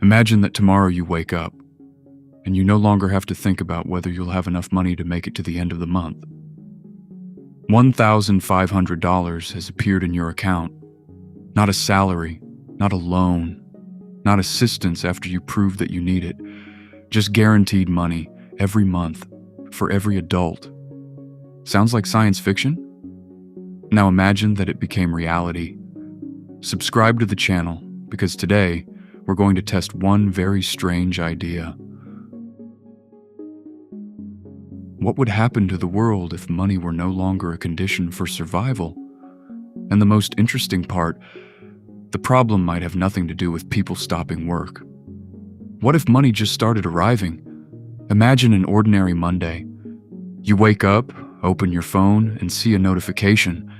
Imagine that tomorrow you wake up, and you no longer have to think about whether you'll have enough money to make it to the end of the month. $1,500 has appeared in your account. Not a salary, not a loan, not assistance after you prove that you need it. Just guaranteed money every month for every adult. Sounds like science fiction? Now imagine that it became reality. Subscribe to the channel because today we're going to test one very strange idea. What would happen to the world if money were no longer a condition for survival? And the most interesting part, the problem might have nothing to do with people stopping work. What if money just started arriving? Imagine an ordinary Monday. You wake up, open your phone, and see a notification,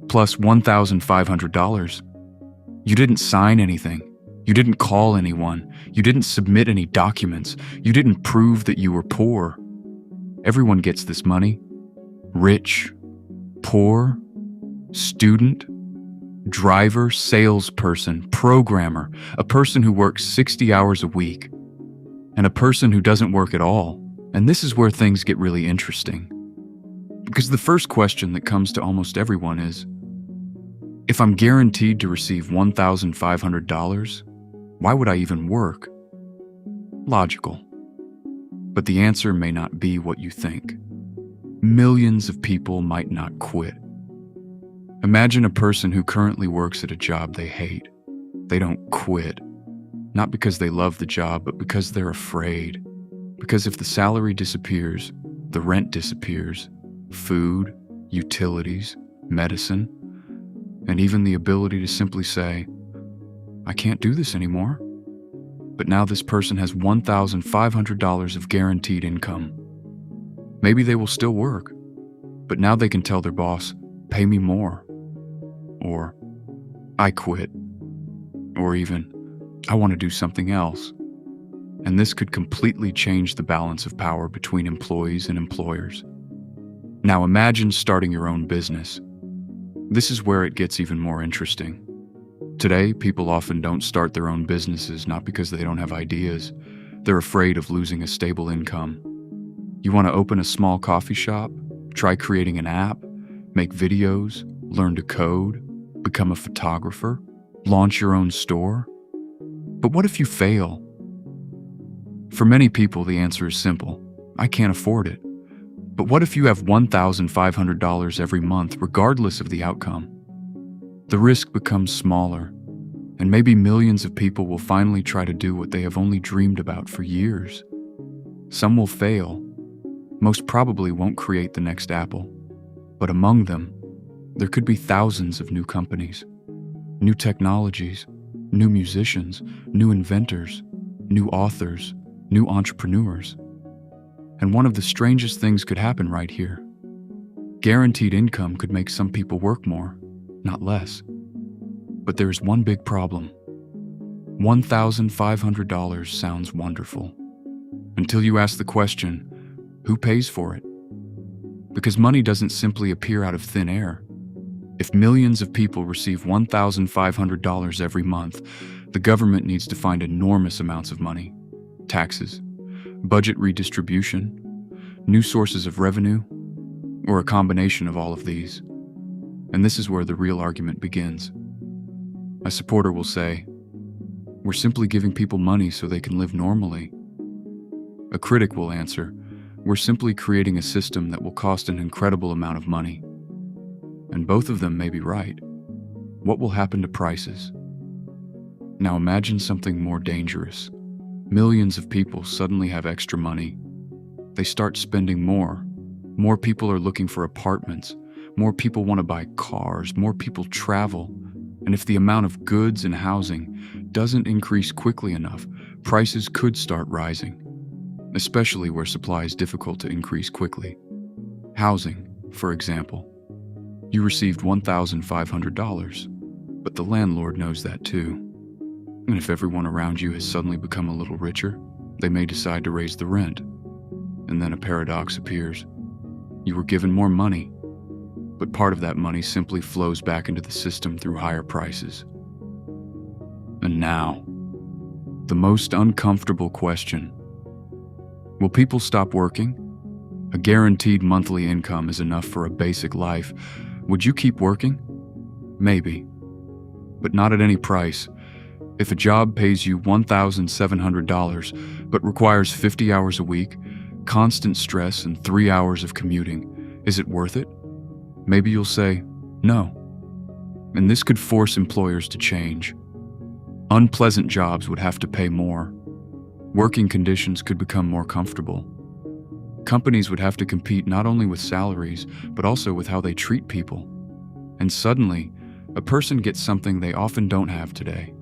plus $1,500. You didn't sign anything. You didn't call anyone. You didn't submit any documents. You didn't prove that you were poor. Everyone gets this money. Rich, poor, student, driver, salesperson, programmer, a person who works 60 hours a week, and a person who doesn't work at all. And this is where things get really interesting. Because the first question that comes to almost everyone is, if I'm guaranteed to receive $1,500, why would I even work? Logical. But the answer may not be what you think. Millions of people might not quit. Imagine a person who currently works at a job they hate. They don't quit. Not because they love the job, but because they're afraid. Because if the salary disappears, the rent disappears, food, utilities, medicine, and even the ability to simply say, I can't do this anymore. But now this person has $1,500 of guaranteed income. Maybe they will still work, but now they can tell their boss, pay me more. Or, I quit. Or even, I want to do something else. And this could completely change the balance of power between employees and employers. Now imagine starting your own business. This is where it gets even more interesting. Today, people often don't start their own businesses not because they don't have ideas. They're afraid of losing a stable income. You want to open a small coffee shop, try creating an app, make videos, learn to code, become a photographer, launch your own store. But what if you fail? For many people, the answer is simple. I can't afford it. But what if you have $1,500 every month, regardless of the outcome? The risk becomes smaller, and maybe millions of people will finally try to do what they have only dreamed about for years. Some will fail, most probably won't create the next Apple, but among them, there could be thousands of new companies, new technologies, new musicians, new inventors, new authors, new entrepreneurs. And one of the strangest things could happen right here. Guaranteed income could make some people work more, not less. But there's one big problem. $1,500 sounds wonderful. Until you ask the question, who pays for it? Because money doesn't simply appear out of thin air. If millions of people receive $1,500 every month, the government needs to find enormous amounts of money. Taxes, budget redistribution, new sources of revenue, or a combination of all of these. And this is where the real argument begins. A supporter will say, we're simply giving people money so they can live normally. A critic will answer, we're simply creating a system that will cost an incredible amount of money. And both of them may be right. What will happen to prices? Now imagine something more dangerous. Millions of people suddenly have extra money. They start spending more. More people are looking for apartments. More people want to buy cars. More people travel. And if the amount of goods and housing doesn't increase quickly enough, prices could start rising, especially where supply is difficult to increase quickly. Housing, for example. You received $1,500, but the landlord knows that too. And if everyone around you has suddenly become a little richer, they may decide to raise the rent. And then a paradox appears. You were given more money, but part of that money simply flows back into the system through higher prices. And now, the most uncomfortable question. Will people stop working? A guaranteed monthly income is enough for a basic life. Would you keep working? Maybe, but not at any price. If a job pays you $1,700 but requires 50 hours a week, constant stress, and 3 hours of commuting, is it worth it? Maybe you'll say, no. And this could force employers to change. Unpleasant jobs would have to pay more. Working conditions could become more comfortable. Companies would have to compete not only with salaries, but also with how they treat people. And suddenly, a person gets something they often don't have today: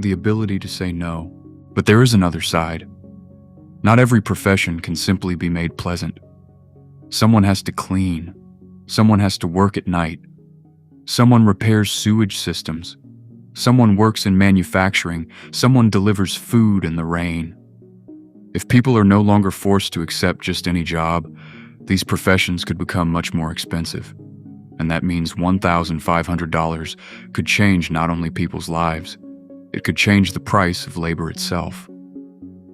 the ability to say no. But there is another side. Not every profession can simply be made pleasant. Someone has to clean. Someone has to work at night. Someone repairs sewage systems. Someone works in manufacturing. Someone delivers food in the rain. If people are no longer forced to accept just any job, these professions could become much more expensive. And that means $1,500 could change not only people's lives, it could change the price of labor itself.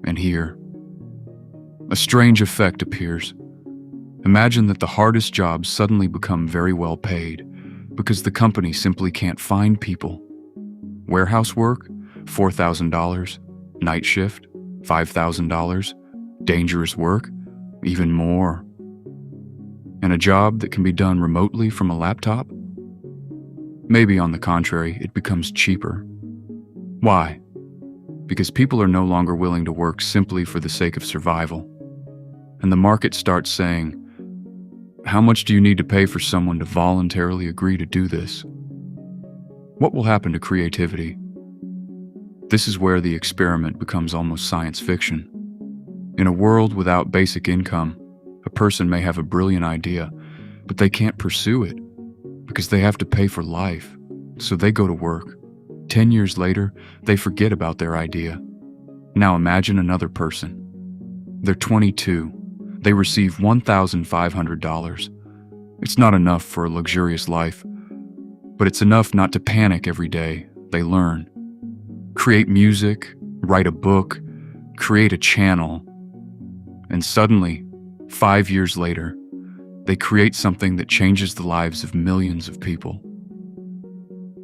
And here, a strange effect appears. Imagine that the hardest jobs suddenly become very well paid because the company simply can't find people. Warehouse work, $4,000. Night shift, $5,000. Dangerous work, even more. And a job that can be done remotely from a laptop? Maybe, on the contrary, it becomes cheaper. Why? Because people are no longer willing to work simply for the sake of survival. And the market starts saying, how much do you need to pay for someone to voluntarily agree to do this? What will happen to creativity? This is where the experiment becomes almost science fiction. In a world without basic income, a person may have a brilliant idea, but they can't pursue it because they have to pay for life, so they go to work. 10 years later, they forget about their idea. Now imagine another person. They're 22. They receive $1,500. It's not enough for a luxurious life, but it's enough not to panic every day. They learn. Create music, write a book, create a channel, and suddenly, 5 years later, they create something that changes the lives of millions of people.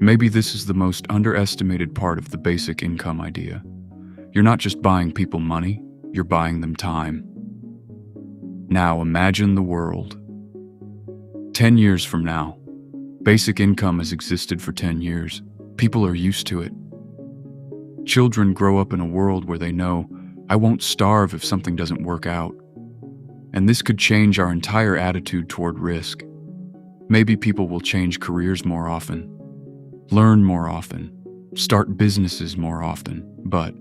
Maybe this is the most underestimated part of the basic income idea. You're not just buying people money, you're buying them time. Now imagine the world. 10 years from now, basic income has existed for 10 years. People are used to it. Children grow up in a world where they know, I won't starve if something doesn't work out. And this could change our entire attitude toward risk. Maybe people will change careers more often, learn more often, start businesses more often, but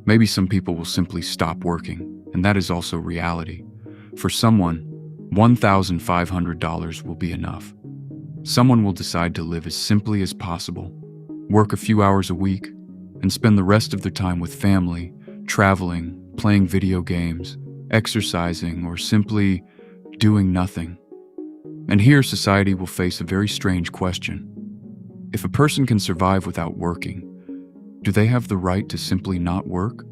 maybe some people will simply stop working, and that is also reality. For someone, $1,500 will be enough. Someone will decide to live as simply as possible, work a few hours a week, and spend the rest of their time with family, traveling, playing video games, exercising, or simply doing nothing. And here society will face a very strange question. If a person can survive without working, do they have the right to simply not work?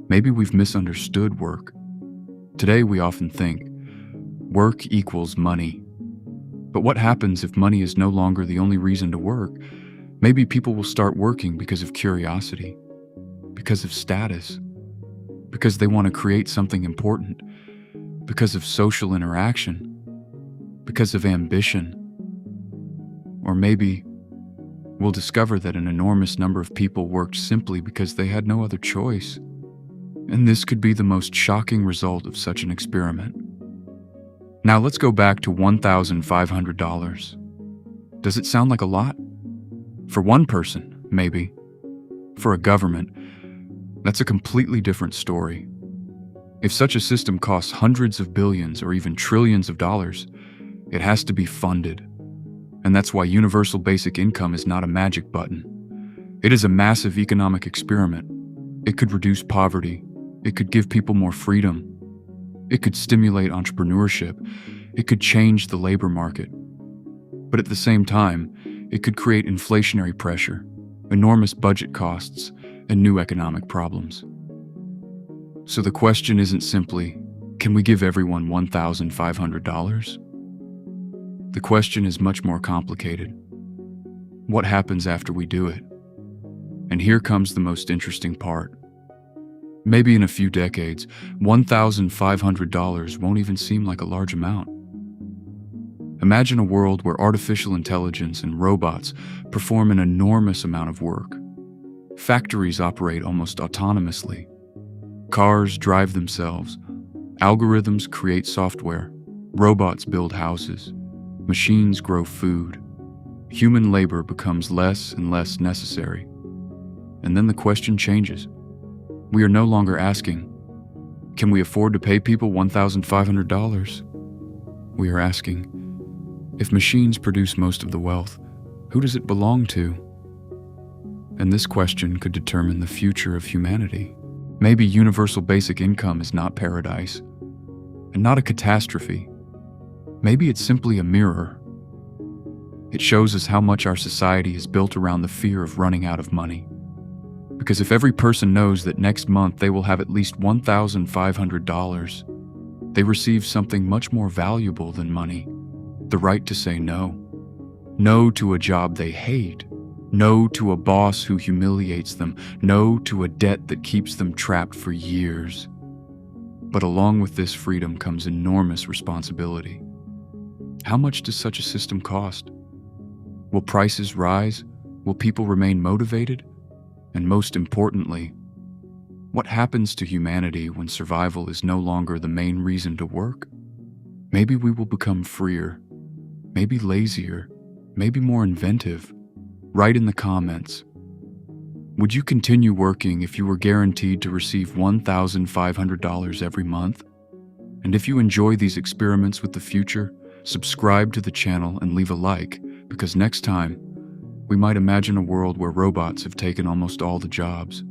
Maybe we've misunderstood work. Today we often think, work equals money. But what happens if money is no longer the only reason to work? Maybe people will start working because of curiosity, because of status, because they want to create something important, because of social interaction, because of ambition. Or maybe we'll discover that an enormous number of people worked simply because they had no other choice. And this could be the most shocking result of such an experiment. Now let's go back to $1,500. Does it sound like a lot? For one person, maybe. For a government, that's a completely different story. If such a system costs hundreds of billions or even trillions of dollars, it has to be funded. And that's why universal basic income is not a magic button. It is a massive economic experiment. It could reduce poverty. It could give people more freedom. It could stimulate entrepreneurship. It could change the labor market. But at the same time, it could create inflationary pressure, enormous budget costs, and new economic problems. So the question isn't simply, can we give everyone $1,500? The question is much more complicated. What happens after we do it? And here comes the most interesting part. Maybe in a few decades, $1,500 won't even seem like a large amount. Imagine a world where artificial intelligence and robots perform an enormous amount of work. Factories operate almost autonomously. Cars drive themselves. Algorithms create software. Robots build houses. Machines grow food. Human labor becomes less and less necessary. And then the question changes. We are no longer asking, can we afford to pay people $1,500? We are asking, if machines produce most of the wealth, who does it belong to? And this question could determine the future of humanity. Maybe universal basic income is not paradise, and not a catastrophe. Maybe it's simply a mirror. It shows us how much our society is built around the fear of running out of money. Because if every person knows that next month they will have at least $1,500, they receive something much more valuable than money, the right to say no. No to a job they hate. No to a boss who humiliates them. No to a debt that keeps them trapped for years. But along with this freedom comes enormous responsibility. How much does such a system cost? Will prices rise? Will people remain motivated? And most importantly, what happens to humanity when survival is no longer the main reason to work? Maybe we will become freer, maybe lazier, maybe more inventive. Write in the comments. Would you continue working if you were guaranteed to receive $1,500 every month? And if you enjoy these experiments with the future, subscribe to the channel and leave a like, because next time, we might imagine a world where robots have taken almost all the jobs.